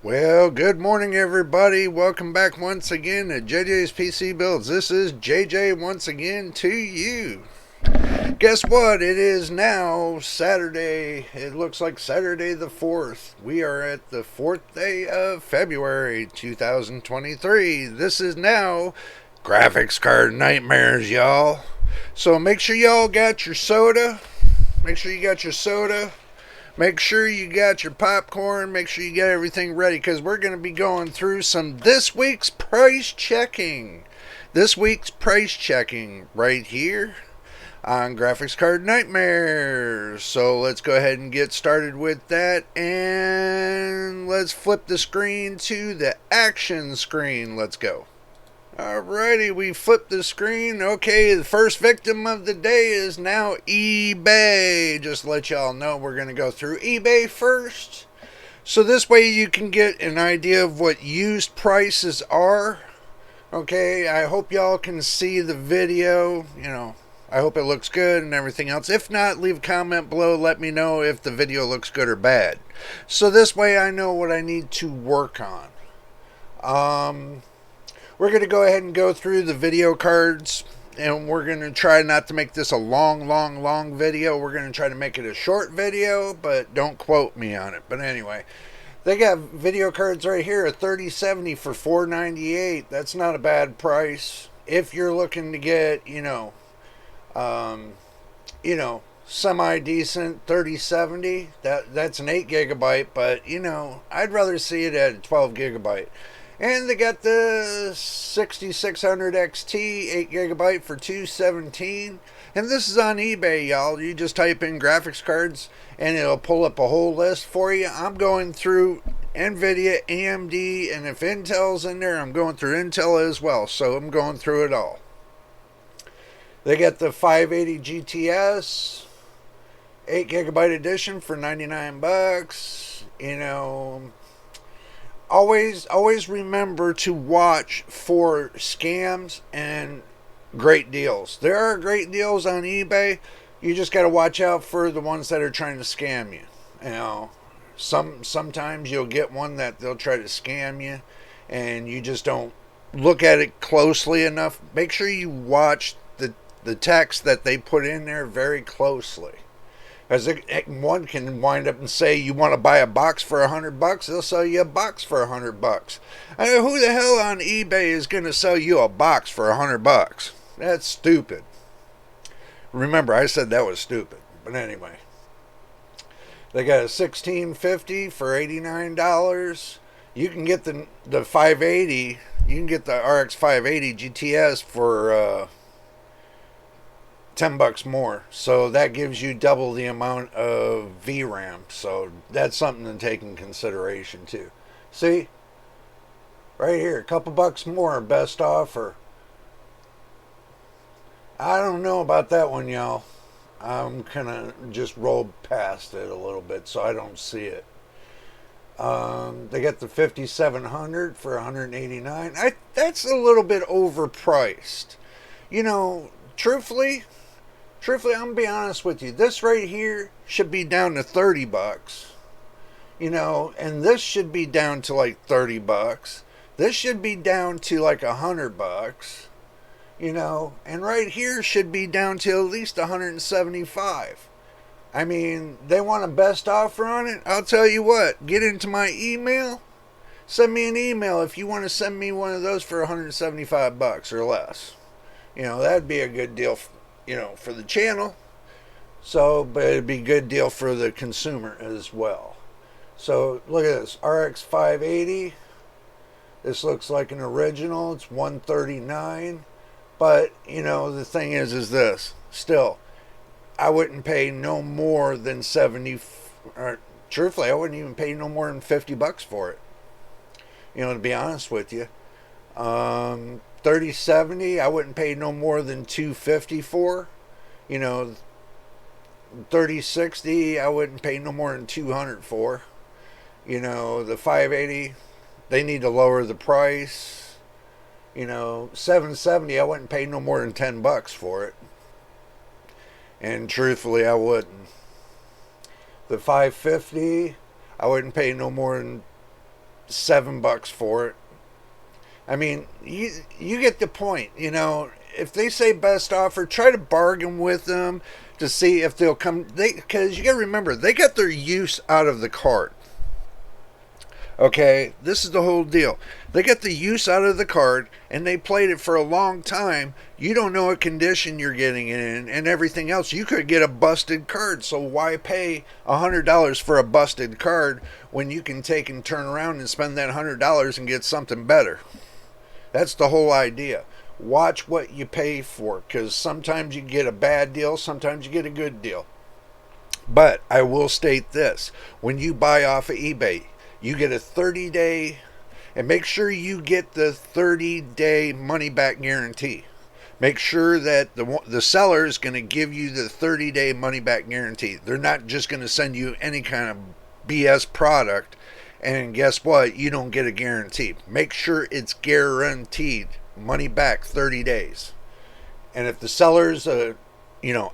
Well, good morning, everybody. Welcome back once again to JJ's PC Builds. This is JJ once again to you. Guess what? It is now Saturday. It looks like Saturday the 4th. We are at the 4th day of February 2023. This is now Graphics Card Nightmares, y'all. So make sure y'all got your soda. Make sure you got your soda. Make sure you got your popcorn. Make sure you got everything ready because we're going to be going through some this week's price checking. This week's price checking right here on Graphics Card Nightmares. So let's go ahead and get started with that. And let's flip the screen to the action screen. Let's go. Alrighty, we flipped the screen. Okay, the first victim of the day is now eBay. Just to let y'all know, we're going to go through eBay first. So this way you can get an idea of what used prices are. Okay, I hope y'all can see the video. I hope it looks good and everything else. If not, leave a comment below. Let me know if the video looks good or bad. So this way I know what I need to work on. We're going to go ahead and go through the video cards, and we're going to try not to make this a long video. We're going to try to make it a short video, but don't quote me on it. But anyway, they got video cards right here, a 3070 for $498. That's not a bad price. If you're looking to get, semi-decent 3070, that's an 8 gigabyte, but, I'd rather see it at a 12 gigabyte. And they got the 6600 XT 8 gigabyte for $217. And this is on eBay, y'all. You just type in graphics cards and it'll pull up a whole list for you. I'm going through nvidia, AMD, and if Intel's in there, I'm going through Intel as well. So I'm going through it all. They got the 580 GTS 8 gigabyte edition for $99. Always remember to watch for scams and great deals. There are great deals on eBay. You just got to watch out for the ones that are trying to scam you. Sometimes you'll get one that they'll try to scam you and you just don't look at it closely enough. Make sure you watch the text that they put in there very closely. As one can wind up and say, you want to buy a box for $100, they'll sell you a box for $100. I mean, who the hell on eBay is going to sell you a box for $100? That's stupid. Remember, I said that was stupid. But anyway, they got a 1650 for $89. You can get the 580. You can get the RX 580 GTS for $10 more, so that gives you double the amount of VRAM. So that's something to take in consideration too. See, right here, a couple bucks more, best offer. I don't know about that one, y'all. I'm gonna just roll past it a little bit so I don't see it. They got the 5700 for $189. That's a little bit overpriced. Truthfully, I'm going to be honest with you. This right here should be down to $30. And this should be down to like $30. This should be down to like $100. And right here should be down to at least $175. I mean, they want a best offer on it. I'll tell you what, get into my email. Send me an email if you want to send me one of those for $175 or less. That'd be a good deal for the channel. So, but it'd be a good deal for the consumer as well. So, look at this. RX 580. This looks like an original. It's $139. But, the thing is this. Still, I wouldn't pay no more than 70. Or, truthfully, I wouldn't even pay no more than $50 for it. To be honest with you. 3070, I wouldn't pay no more than $250 for. 3060, I wouldn't pay no more than $200 for. The 580, they need to lower the price. 770, I wouldn't pay no more than $10 for it. And truthfully, I wouldn't. The 550, I wouldn't pay no more than $7 for it. I mean, you get the point. If they say best offer, try to bargain with them to see if they'll come. Because you got to remember, they got their use out of the card. Okay, this is the whole deal. They get the use out of the card and they played it for a long time. You don't know what condition you're getting in and everything else. You could get a busted card, so why pay $100 for a busted card when you can take and turn around and spend that $100 and get something better? That's the whole idea. Watch what you pay for, because sometimes you get a bad deal, sometimes you get a good deal. But I will state this: when you buy off of eBay, you get a 30-day, and make sure you get the 30-day money-back guarantee. Make sure that the seller is going to give you the 30-day money-back guarantee. They're not just going to send you any kind of BS product, and guess what? You don't get a guarantee. Make sure it's guaranteed. Money back 30 days. And if the seller's a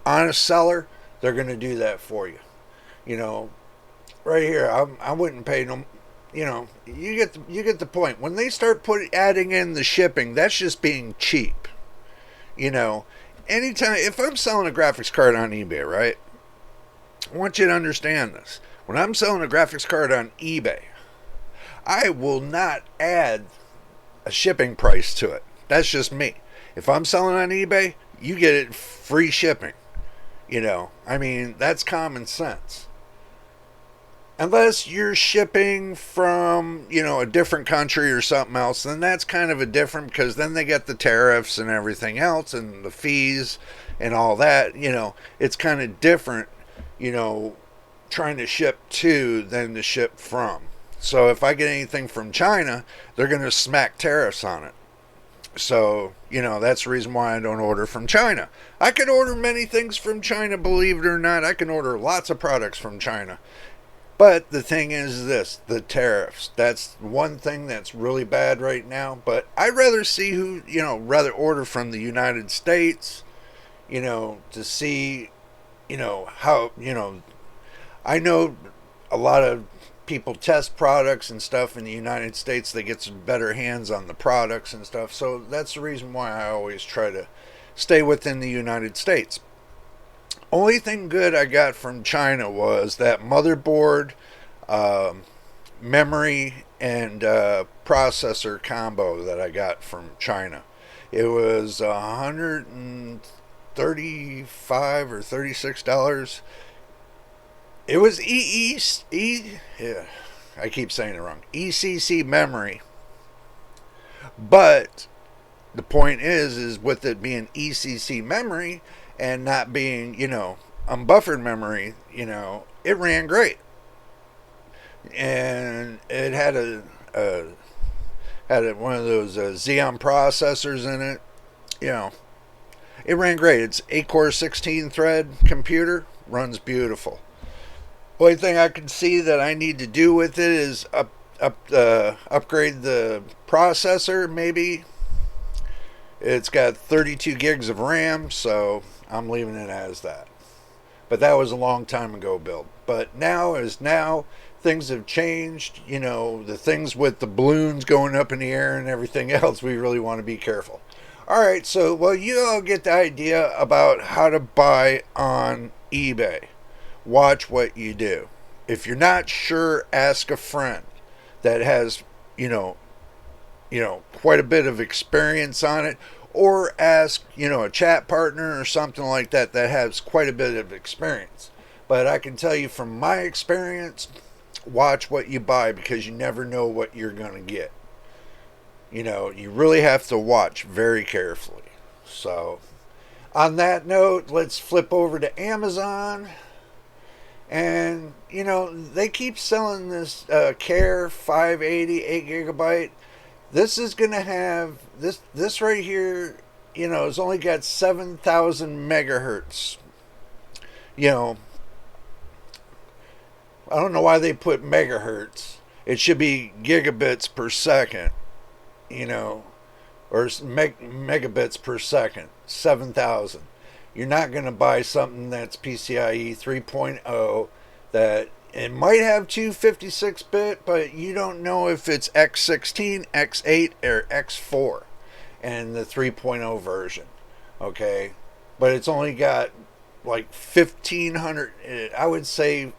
honest seller, they're going to do that for you. Right here, I wouldn't pay no. You get the point. When they start adding in the shipping, that's just being cheap. Anytime, if I'm selling a graphics card on eBay, right? I want you to understand this. When I'm selling a graphics card on eBay, I will not add a shipping price to it. That's just me. If I'm selling on eBay, you get it free shipping. That's common sense. Unless you're shipping from, a different country or something else, then that's kind of a different, because then they get the tariffs and everything else and the fees and all that. It's kind of different, trying to ship to than to ship from. So if I get anything from China, they're going to smack tariffs on it. So, that's the reason why I don't order from China. I could order many things from China, believe it or not. I can order lots of products from China. But the thing is this, the tariffs. That's one thing that's really bad right now. But I'd rather see rather order from the United States, to see, how, I know a lot of people test products and stuff in the United States. They get some better hands on the products and stuff. So that's the reason why I always try to stay within the United States. Only thing good I got from China was that motherboard, memory, and processor combo that I got from China. It was $135 or $36. It was yeah, I keep saying it wrong. ECC memory. But the point is with it being ECC memory and not being, unbuffered memory, it ran great. And it had one of those Xeon processors in it. It ran great. It's 8-core 16-thread computer, runs beautiful. Only thing I can see that I need to do with it is upgrade the processor, maybe. It's got 32 gigs of RAM, so I'm leaving it as that. But that was a long time ago build. But now, things have changed. The things with the balloons going up in the air and everything else, we really want to be careful. Alright, so, you all get the idea about how to buy on eBay. Watch what you do. If you're not sure, ask a friend that has, quite a bit of experience on it, or ask, a chat partner or something like that has quite a bit of experience. But I can tell you from my experience, watch what you buy, because you never know what you're going to get. You really have to watch very carefully. So, on that note, let's flip over to Amazon. And, they keep selling this Care 580 8GB. This is going to have, this right here, it's only got 7,000 megahertz. I don't know why they put megahertz. It should be gigabits per second, or megabits per second, 7,000. You're not going to buy something that's PCIe 3.0 that it might have 256-bit, but you don't know if it's X16, X8, or X4 and the 3.0 version. Okay, but it's only got like 1500. I would say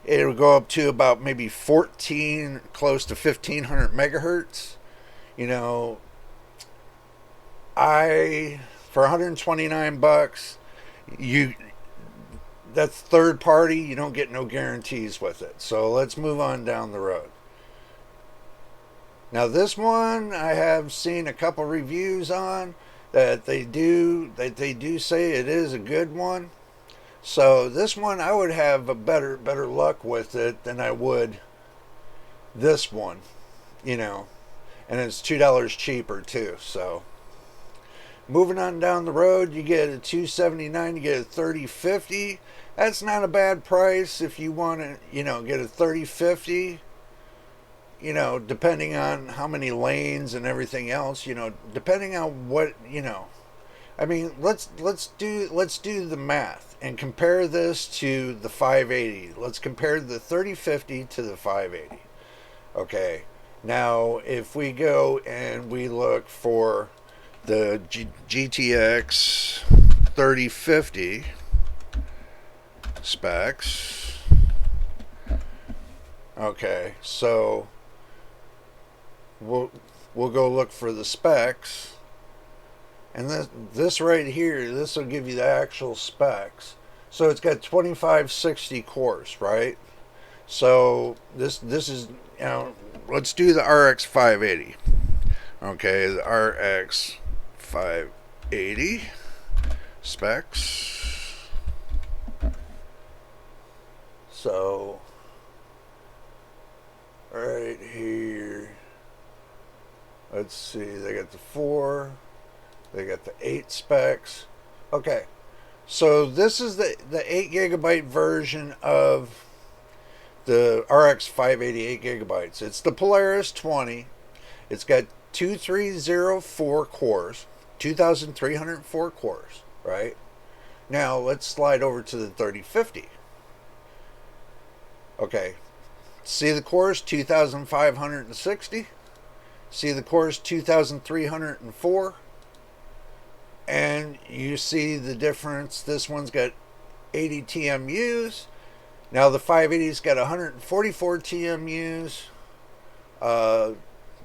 it'll go up to about maybe 14, close to 1500 megahertz. You know, I for 129 bucks, you that's third party. You don't get no guarantees with it. So let's move on down the road. Now this one I have seen a couple reviews on that they do say it is a good one. So this one I would have a better luck with it than I would this one, you know, and it's $2 cheaper too. So moving on down the road, you get a 279, you get a 3050. That's not a bad price if you want to, you know, get a 3050. You know, depending on how many lanes and everything else, you know, depending on what, you know. I mean, let's do the math and compare this to the 580. Let's compare the 3050 to the 580. Okay. Now, if we go and we look for the GTX 3050 specs. Okay, so we'll go look for the specs, and this right here, this will give you the actual specs. So it's got 2560 cores, right? So this is, you know, let's do the RX 580. Okay, the RX 580 specs. So right here, let's see, they got the 4, they got the 8 specs. Okay, so this is the 8 gigabyte version of the RX 580, 8 gigabytes. It's the Polaris 20. It's got 2304 cores, 2304 cores, right? Now let's slide over to the 3050. Okay, see the cores 2560. See the cores 2304. And you see the difference. This one's got 80 TMUs. Now the 580's got 144 TMUs.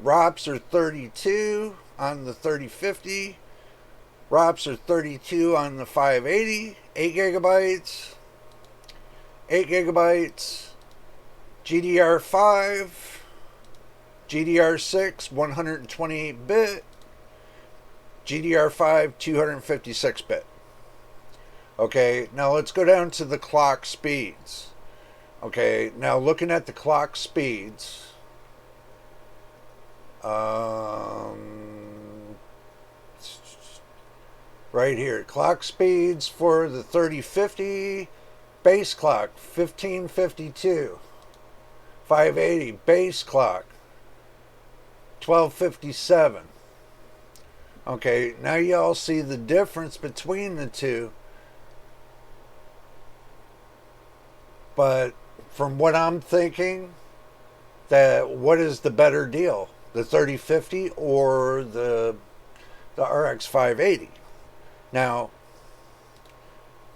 ROPS are 32 on the 3050. ROPS are 32 on the 580. 8 gigabytes. 8 gigabytes. GDR5. GDR6 128-bit. GDR5 256-bit. Okay, now let's go down to the clock speeds. Okay, now looking at the clock speeds, right here, clock speeds for the 3050, base clock 1552, 580 base clock 1257. Okay, now you all see the difference between the two. But from what I'm thinking, that what is the better deal? The 3050 or the RX 580? Now,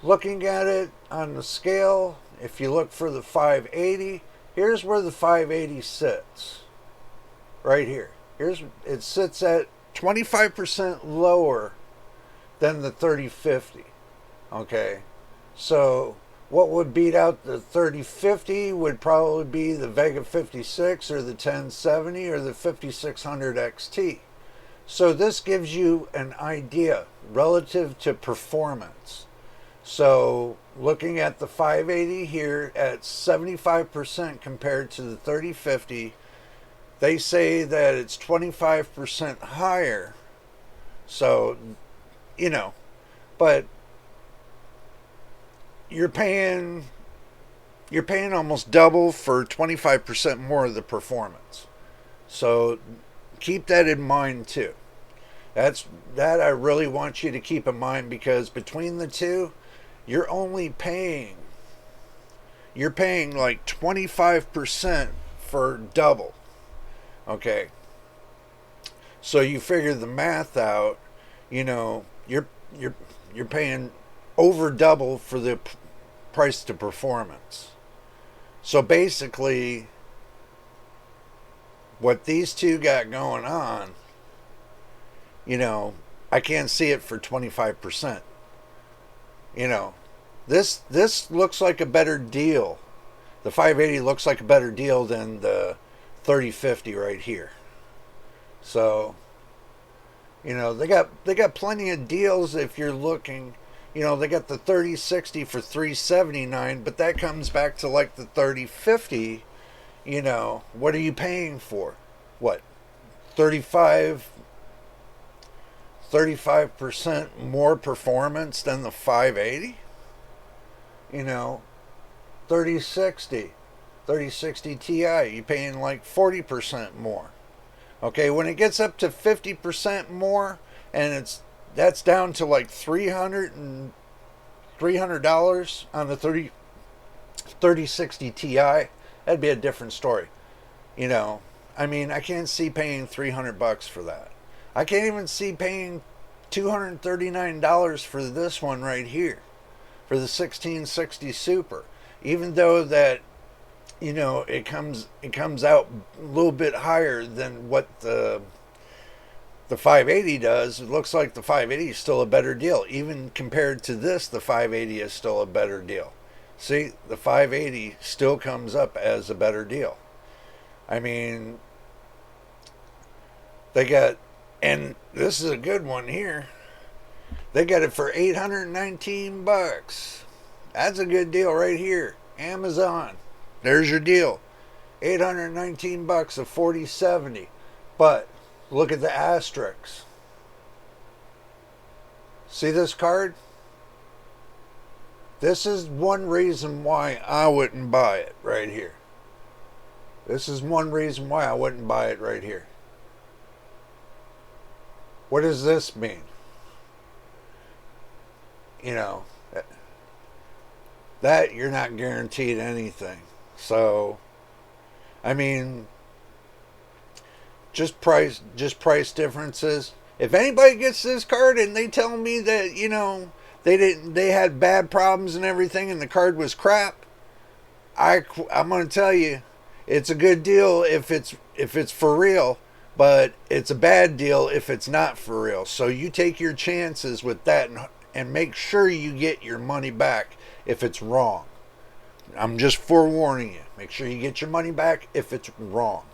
looking at it on the scale, if you look for the 580, here's where the 580 sits. Right here. It sits at 25% lower than the 3050. Okay, so what would beat out the 3050 would probably be the Vega 56 or the 1070 or the 5600 XT. So this gives you an idea relative to performance. So looking at the 580 here at 75% compared to the 3050, they say that it's 25% higher. So, you know, but you're paying almost double for 25% more of the performance. So keep that in mind too. That I really want you to keep in mind, because between the two, you're only paying you're paying like 25% for double. Okay. So you figure the math out, you know, you're paying over double for the price to performance. So basically, what these two got going on, you know, I can't see it for 25%. You know, this looks like a better deal. The 580 looks like a better deal than the 3050 right here. So, you know, they got plenty of deals if you're looking. You know, they got the 3060 for 379, but that comes back to like the 3050. You know, what are you paying for? What? 35 35% more performance than the 580? You know, 3060 3060 Ti, you're paying like 40% more. Okay, when it gets up to 50% more, and that's down to like $300 on the 3060 Ti, that'd be a different story. You know, I mean, I can't see paying $300 for that. I can't even see paying $239 for this one right here, for the 1660 Super. Even though that, you know, it comes out a little bit higher than what the 580 does. It looks like the 580 is still a better deal. Even compared to this, the 580 is still a better deal. See, the 580 still comes up as a better deal. I mean, they got, and this is a good one here. They got it for $819. That's a good deal right here. Amazon. There's your deal. $819 of 4070. But look at the asterisks. See this card? This is one reason why I wouldn't buy it right here. This is one reason why I wouldn't buy it right here. What does this mean? You know, that you're not guaranteed anything. So, I mean, just price differences. If anybody gets this card and they tell me that, you know, they had bad problems and everything and the card was crap, I'm going to tell you, it's a good deal if it's for real, but it's a bad deal if it's not for real. So you take your chances with that, and make sure you get your money back if it's wrong. I'm just forewarning you. Make sure you get your money back if it's wrong.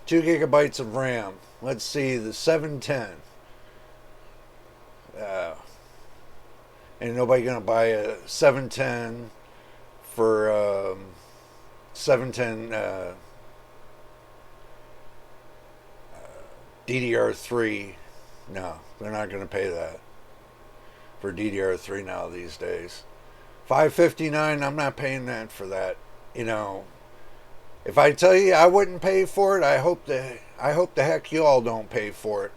2 gigabytes of RAM. Let's see, the 710. Ain't nobody gonna buy a 710 for 710 DDR3. No, they're not gonna pay that for DDR3 now these days. 559, I'm not paying that for that. You know, if I tell you I wouldn't pay for it, I hope the heck you all don't pay for it.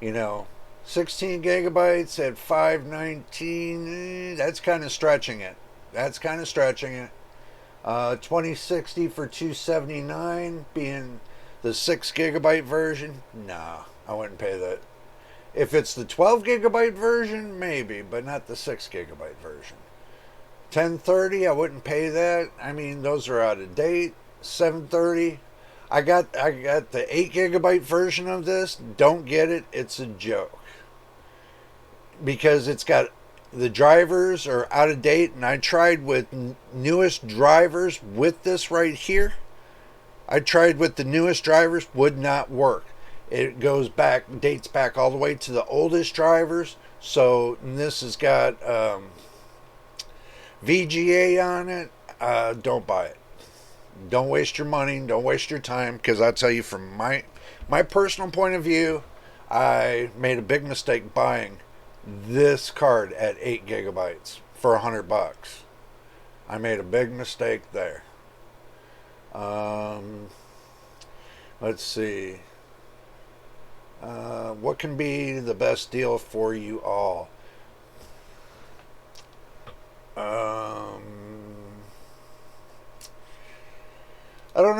You know, 16 gigabytes at 519, that's kind of stretching it. 2060 for 279, being the 6 gigabyte version. Nah, I wouldn't pay that. If it's the 12 gigabyte version, maybe, but not the 6 gigabyte version. 1030, I wouldn't pay that. I mean, those are out of date. 730, I got the 8 gigabyte version of this. Don't get it. It's a joke. Because it's got, the drivers are out of date, and I tried with newest drivers with this right here. I tried with the newest drivers, would not work. It dates back all the way to the oldest drivers. So this has got VGA on it. Don't buy it. Don't waste your money. Don't waste your time. Because I'll tell you, from my personal point of view, I made a big mistake buying this card at 8 gigabytes for $100. I made a big mistake there. Let's see. What can be the best deal for you all?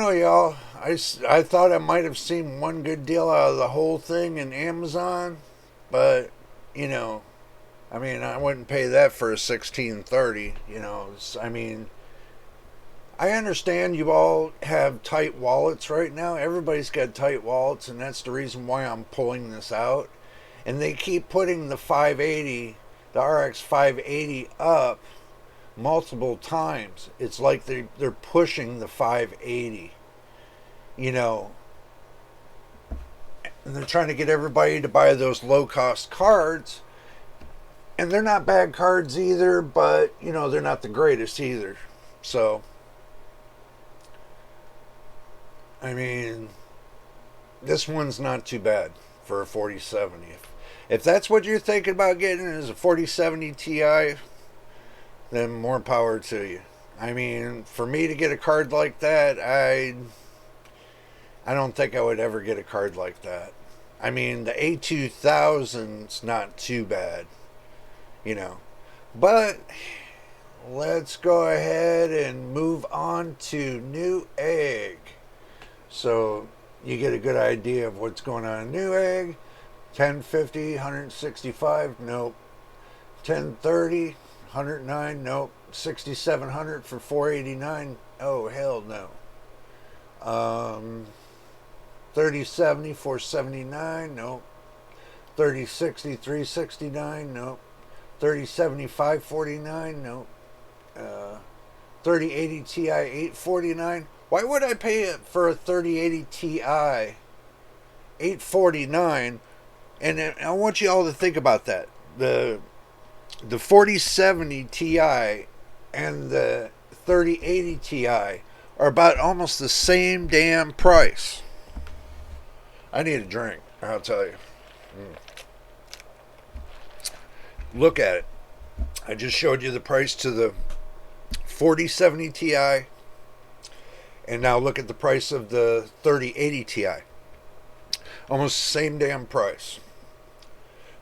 know, y'all. I thought I might have seen one good deal out of the whole thing in Amazon, but, you know, I mean, I wouldn't pay that for a 1630. You know, I mean, I understand you all have tight wallets right now. Everybody's got tight wallets, and that's the reason why I'm pulling this out. And they keep putting the 580, the RX 580 up multiple times. It's like they're pushing the 580, you know, and they're trying to get everybody to buy those low cost cards. And they're not bad cards either, but you know, they're not the greatest either. So I mean, this one's not too bad for a 4070. If that's what you're thinking about getting is a 4070 Ti, then more power to you. I mean, for me to get a card like that, I don't think I would ever get a card like that. I mean, the A2000's not too bad, you know. But let's go ahead and move on to Newegg. So you get a good idea of what's going on in Newegg. 1050, 165, nope. 1030, 109, nope. 6700 for 489, oh hell no. 3070, 479, nope. 3060, 369, nope. 3070, 549, nope. 3080 Ti, 849. Why would I pay it for a 3080 Ti 849? And I want you all to think about that. The 4070 Ti and the 3080 Ti are about almost the same damn price. I need a drink, I'll tell you. Look at it. I just showed you the price to the 4070 Ti, and now look at the price of the 3080 Ti. Almost the same damn price.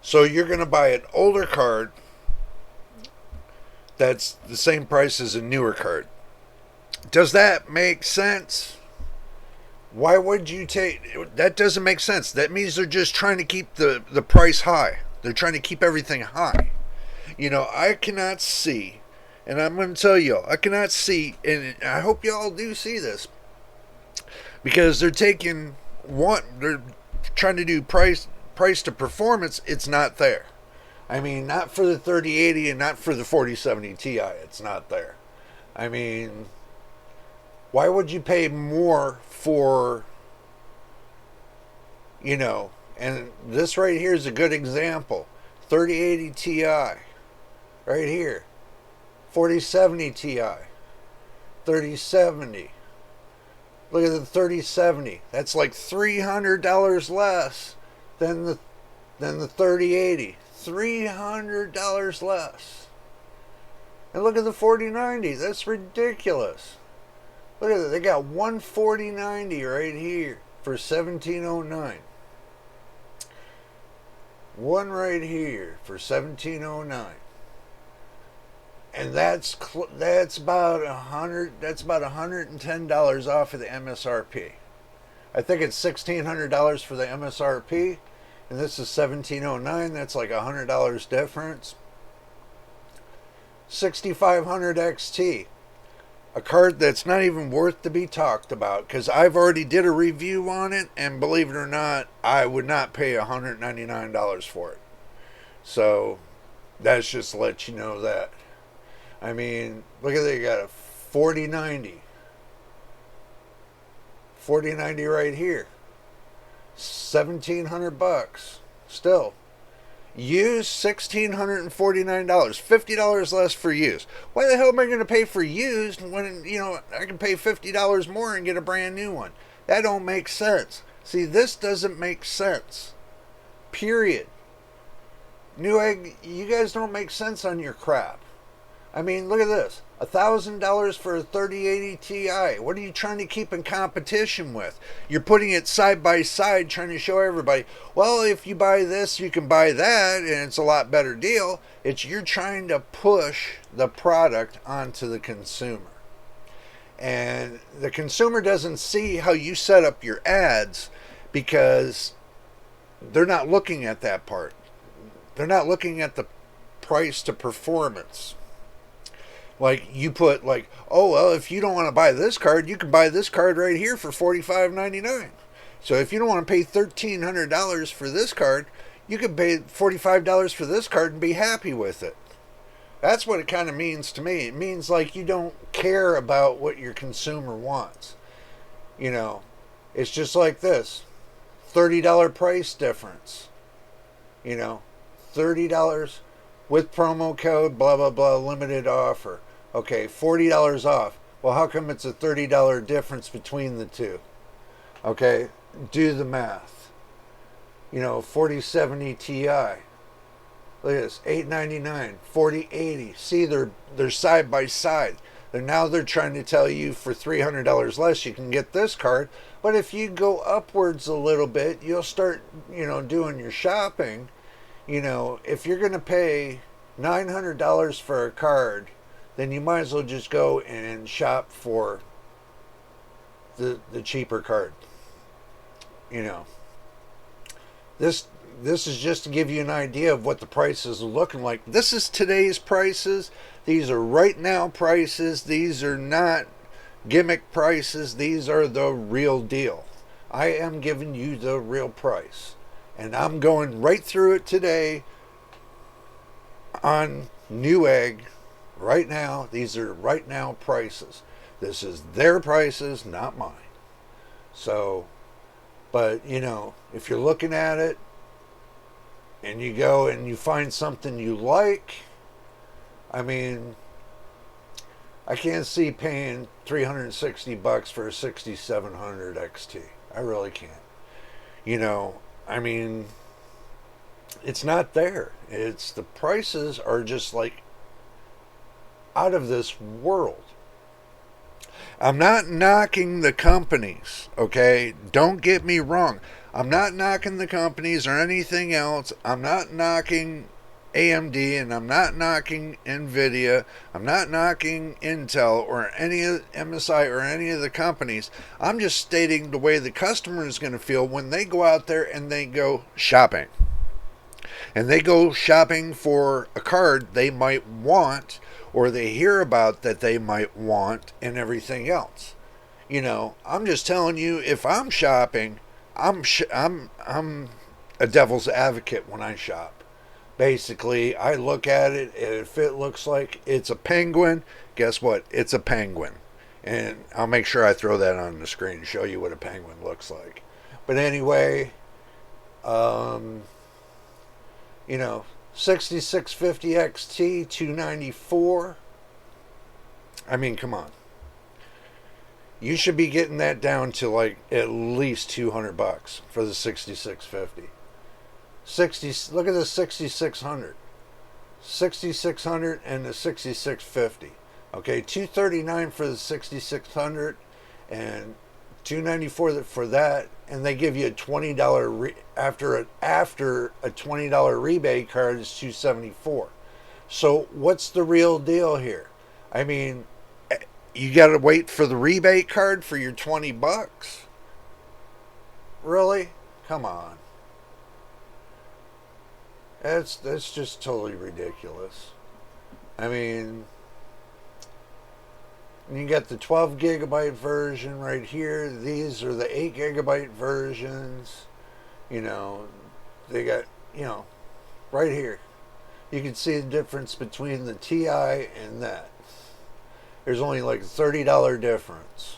So you're going to buy an older card that's the same price as a newer card. Does that make sense? Why would you take... That doesn't make sense. That means they're just trying to keep the price high. They're trying to keep everything high. You know, I cannot see, and I'm going to tell y'all, I cannot see, and I hope y'all do see this, because they're taking they're trying to do price to performance. It's not there. I mean, not for the 3080 and not for the 4070 Ti. It's not there. I mean, why would you pay more for, you know, and this right here is a good example. 3080 Ti, right here. 4070 Ti, 3070. Look at the 3070. That's like $300 less than the 3080. $300 less. And look at the 4090. That's ridiculous. Look at that. They got one 4090 right here for $1,709. One right here for $1,709. And that's about $110 off of the MSRP. I think it's $1,600 for the MSRP, and this is $1,709. That's like $100 difference. 6500 XT, a card that's not even worth to be talked about, because I've already did a review on it, and believe it or not, I would not pay $199 for it. So that's just to let you know that. I mean, look at that. You got a 4090. 4090 right here. $1,700 still. Used $1,649. $50 less for used. Why the hell am I going to pay for used when, you know, I can pay $50 more and get a brand new one? That don't make sense. See, this doesn't make sense. Period. Newegg, you guys don't make sense on your crap. I mean, look at this. $1,000 for a 3080 Ti. What are you trying to keep in competition with? You're putting it side by side, trying to show everybody, well, if you buy this, you can buy that, and it's a lot better deal. You're trying to push the product onto the consumer. And the consumer doesn't see how you set up your ads because they're not looking at that part. They're not looking at the price to performance. Like you put like, oh well, if you don't want to buy this card, you can buy this card right here for $45.99. So if you don't want to pay $1,300 for this card, you can pay $45 for this card and be happy with it. That's what it kind of means to me. It means like you don't care about what your consumer wants. You know, it's just like this $30 price difference. You know, $30 with promo code, blah, blah, blah, limited offer. Okay, $40 off. Well, how come it's a $30 difference between the two? Okay, do the math. You know, 4070 Ti. Look at this, $899, 4080. See, they're side by side. Now they're trying to tell you for $300 less you can get this card. But if you go upwards a little bit, you'll start, doing your shopping. If you're going to pay $900 for a card, then you might as well just go and shop for the cheaper card. This is just to give you an idea of what the prices are looking like. This is today's prices. These are right now prices. These are not gimmick prices. These are the real deal. I am giving you the real price. And I'm going right through it today on Newegg right now. These are right now prices. This is their prices, not mine. So, but if you're looking at it and you go and you find something you like, I mean, I can't see paying $360 for a 6700 XT. I really can't. I mean, it's not there. It's the prices are just like out of this world. I'm not knocking the companies, okay? Don't get me wrong. I'm not knocking the companies or anything else. I'm not knocking AMD and I'm not knocking nvidia. I'm not knocking Intel or any MSI or any of the companies. I'm just stating the way the customer is going to feel when they go out there and they go shopping. And they go shopping for a card they might want or they hear about that they might want and everything else. I'm just telling you, if I'm shopping, I'm a devil's advocate when I shop. Basically, I look at it, and if it looks like it's a penguin, guess what? It's a penguin. And I'll make sure I throw that on the screen to show you what a penguin looks like. But anyway, 6650 XT, 294. I mean, come on. You should be getting that down to like at least $200 for the 6650. Look at the 6600. 6600 and the 6650. Okay, $239 for the 6600 and $294 for that, and they give you a $20 after a $20 rebate card is $274. So what's the real deal here? I mean, you got to wait for the rebate card for your $20? Really? Come on. That's just totally ridiculous. I mean, you got the 12 gigabyte version right here. These are the 8 gigabyte versions. They got, right here. You can see the difference between the Ti and that. There's only like a $30 difference.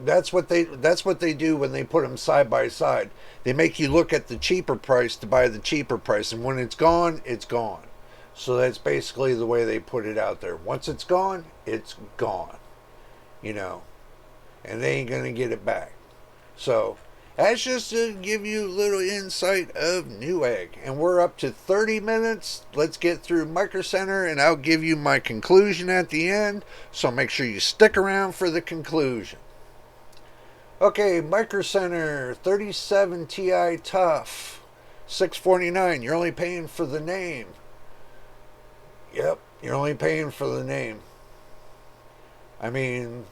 That's what they do when they put them side by side. They make you look at the cheaper price to buy the cheaper price, and when it's gone, it's gone. So that's basically the way they put it out there. Once it's gone, it's gone. And they ain't gonna get it back. So that's just to give you a little insight of Newegg. And we're up to 30 minutes. Let's get through Micro Center, and I'll give you my conclusion at the end. So make sure you stick around for the conclusion. Okay, Micro Center 37 Ti Tough, $649. You're only paying for the name. Yep, you're only paying for the name. I mean,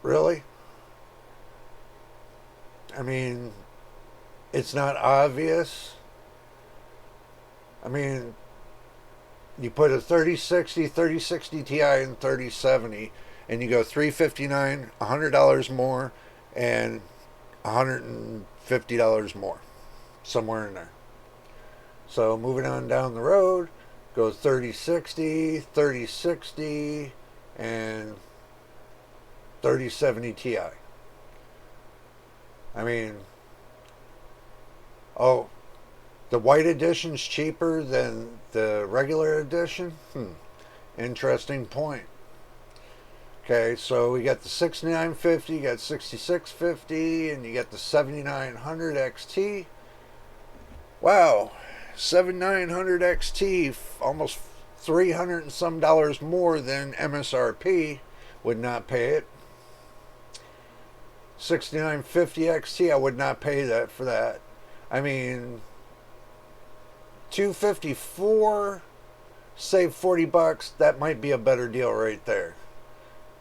really? I mean, it's not obvious. I mean, you put a 3060 Ti in 3070, and you go 359, $100 more, and $150 more, somewhere in there. So moving on down the road, go 3060, and 3070 Ti. I mean, oh, the white edition's cheaper than the regular edition? Interesting point. Okay, so we got the 6950, you got 6650, and you got the 7900 XT. Wow, 7900 XT, almost 300 and some dollars more than MSRP. Would not pay it. 6950 XT, I would not pay that for that. I mean, 254, save $40. That might be a better deal right there.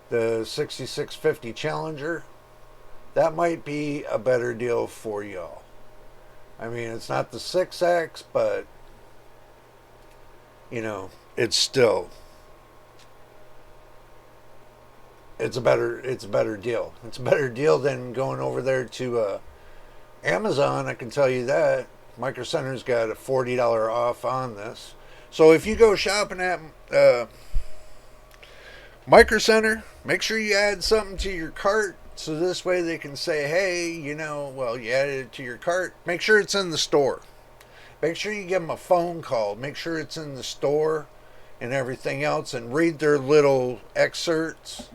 The 6650 Challenger, that might be a better deal for y'all. I mean, it's not the 6X, but you know, it's still it's a better deal. It's a better deal than going over there to Amazon. I can tell you that. Micro Center's got a $40 off on this. So if you go shopping at Micro Center, make sure you add something to your cart, so this way they can say, hey, you added it to your cart. Make sure it's in the store. Make sure you give them a phone call. Make sure it's in the store and everything else, and read their little excerpts.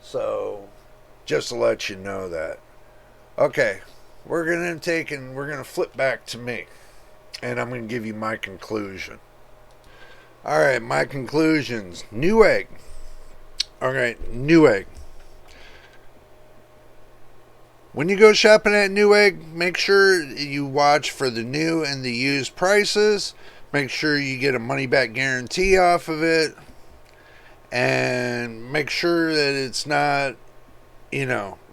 So just to let you know that. Okay, we're gonna flip back to me, and I'm gonna give you my conclusion. All right, my conclusions. Newegg. All right, Newegg. When you go shopping at Newegg, make sure you watch for the new and the used prices. Make sure you get a money back guarantee off of it, and make sure that it's not,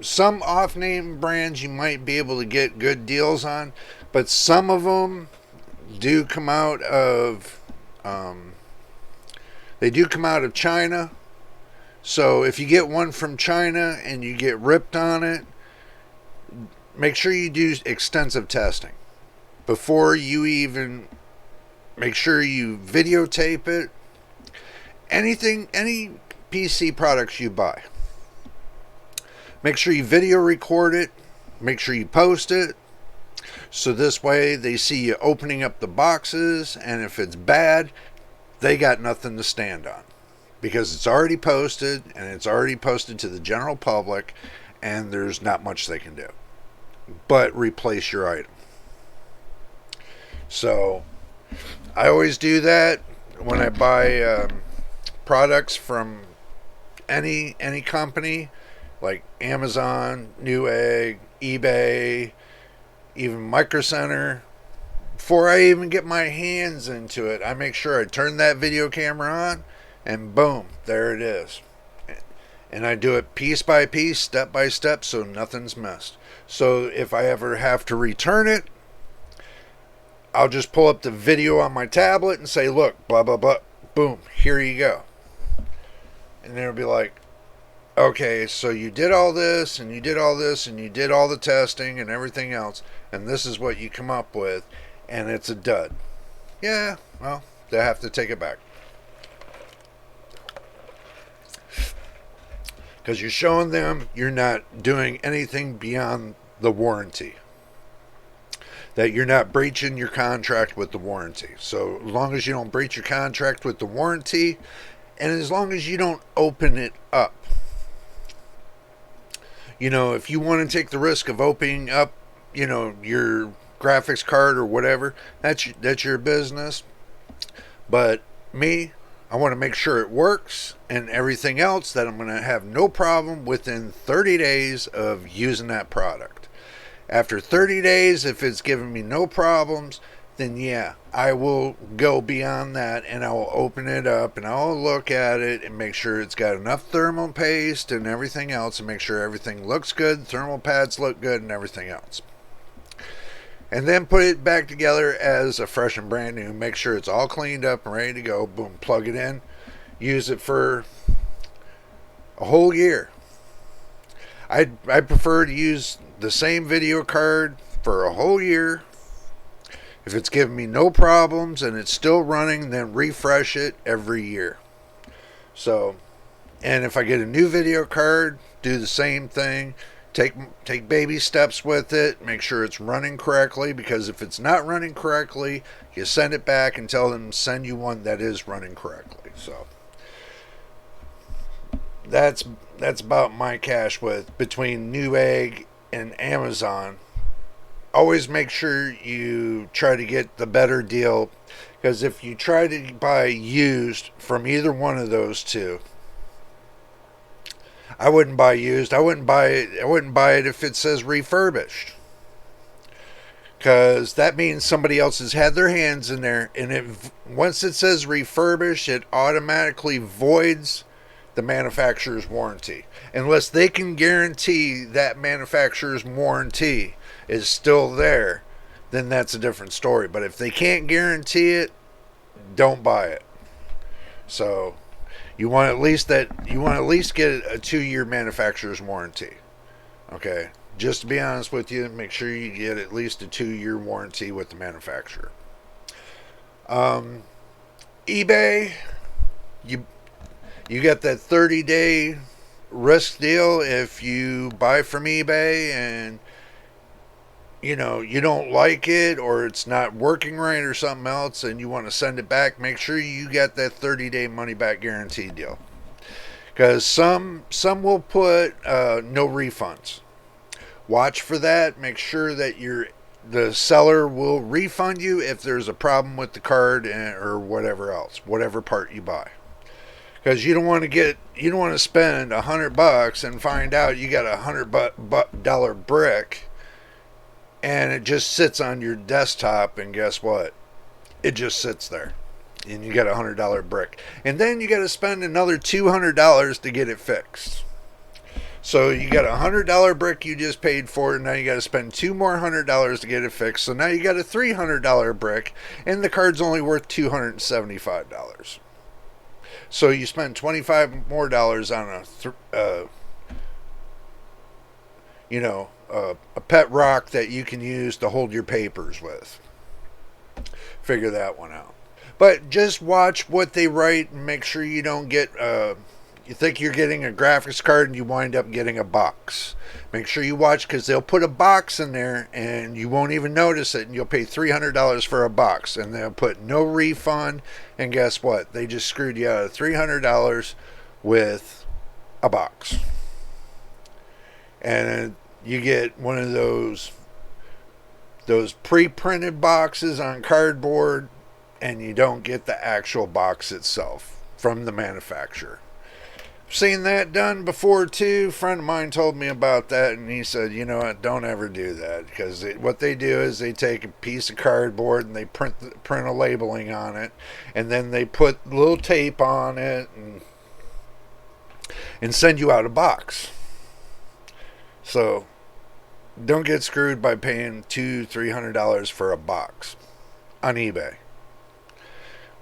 some off-name brands you might be able to get good deals on, but some of them do come out of China. So if you get one from China and you get ripped on it, make sure you do extensive testing before you even make sure you videotape it. Any PC products you buy, make sure you video record it, make sure you post it, so this way they see you opening up the boxes, and if it's bad, they got nothing to stand on, because it's already posted, and it's already posted to the general public, and there's not much they can do but replace your item. So I always do that when I buy products from any company, like Amazon, Newegg, eBay, even Micro Center. Before I even get my hands into it, I make sure I turn that video camera on, and boom, there it is. And I do it piece by piece, step by step, so nothing's missed. So if I ever have to return it, I'll just pull up the video on my tablet and say, look, blah, blah, blah, boom, here you go. And it'll be like, okay, so you did all this, and you did all this, and you did all the testing and everything else, and this is what you come up with, and it's a dud. Yeah, well, they have to take it back. Because you're showing them you're not doing anything beyond the warranty. That you're not breaching your contract with the warranty. So as long as you don't breach your contract with the warranty, and as long as you don't open it up. If you want to take the risk of opening up, your graphics card or whatever, that's your business. But me, I want to make sure it works, and everything else, that I'm going to have no problem within 30 days of using that product. After 30 days, if it's giving me no problems, then yeah, I will go beyond that and I will open it up and I'll look at it and make sure it's got enough thermal paste and everything else and make sure everything looks good, thermal pads look good and everything else. And then put it back together as a fresh and brand new. Make sure it's all cleaned up and ready to go. Boom, plug it in. Use it for a whole year. I prefer to use the same video card for a whole year. If it's giving me no problems and it's still running, then refresh it every year. So, and if I get a new video card, do the same thing. Take baby steps with it. Make sure it's running correctly, because if it's not running correctly, you send it back and tell them to send you one that is running correctly. So that's about my cash with between Newegg and Amazon. Always make sure you try to get the better deal, because if you try to buy used from either one of those two, I wouldn't buy used. I wouldn't buy it if it says refurbished, because that means somebody else has had their hands in there, and once it says refurbished, it automatically voids the manufacturer's warranty, unless they can guarantee that manufacturer's warranty is still there. Then that's a different story. But if they can't guarantee it, don't buy it. So you want at least get a 2-year manufacturer's warranty. Okay, just to be honest with you, make sure you get at least a 2-year warranty with the manufacturer. eBay, you got that 30-day risk deal. If you buy from eBay and you don't like it, or it's not working right, or something else, and you want to send it back, make sure you get that 30-day money back guarantee deal, because some will put no refunds. Watch for that. Make sure that the seller will refund you if there's a problem with the card or whatever else, whatever part you buy. Because you don't want to spend $100 and find out you got $100 brick, and it just sits on your desktop, and guess what? It just sits there, and you got a $100 brick, and then you got to spend another $200 to get it fixed. So you got a $100 brick you just paid for, and now you got to spend $2 more $100 to get it fixed. So now you got a $300 brick, and the card's only worth $275. So you spend $25 more on a pet rock that you can use to hold your papers with. Figure that one out. But just watch what they write and make sure you don't get you think you're getting a graphics card and you wind up getting a box. Make sure you watch, because they'll put a box in there and you won't even notice it, and you'll pay $300 for a box, and they'll put no refund, and guess what? They just screwed you out of $300 with a box. And you get one of those pre-printed boxes on cardboard, and you don't get the actual box itself from the manufacturer. Seen that done before too. A friend of mine told me about that, and he said, you know what, don't ever do that, because what they do is they take a piece of cardboard and they print a labeling on it, and then they put little tape on it and send you out a box. So don't get screwed by paying $200-$300 for a box on eBay.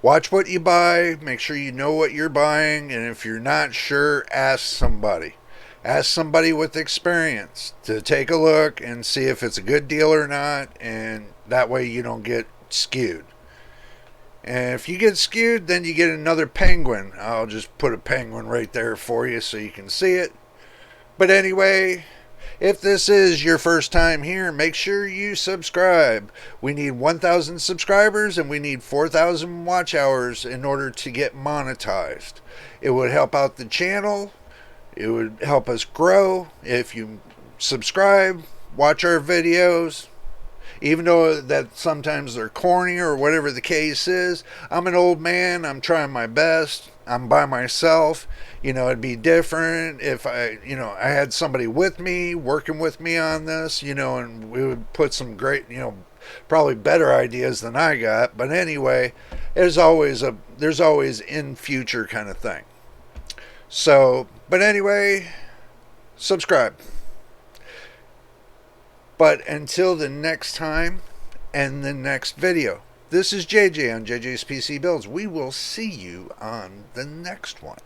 Watch what you buy. Make sure you know what you're buying. And if you're not sure, ask somebody. Ask somebody with experience to take a look and see if it's a good deal or not. And that way you don't get skewed. And if you get skewed, then you get another penguin. I'll just put a penguin right there for you so you can see it. But anyway, if this is your first time here, make sure you subscribe. We need 1,000 subscribers and we need 4,000 watch hours in order to get monetized. It would help out the channel. It would help us grow if you subscribe, watch our videos. Even though that sometimes they're corny or whatever the case is, I'm an old man. I'm trying my best. I'm by myself. It'd be different if I had somebody with me, working with me on this, and we would put some great, probably better ideas than I got. But anyway, there's always in future kind of thing. So, but anyway, subscribe. But until the next time and the next video, this is JJ on JJ's PC Builds. We will see you on the next one.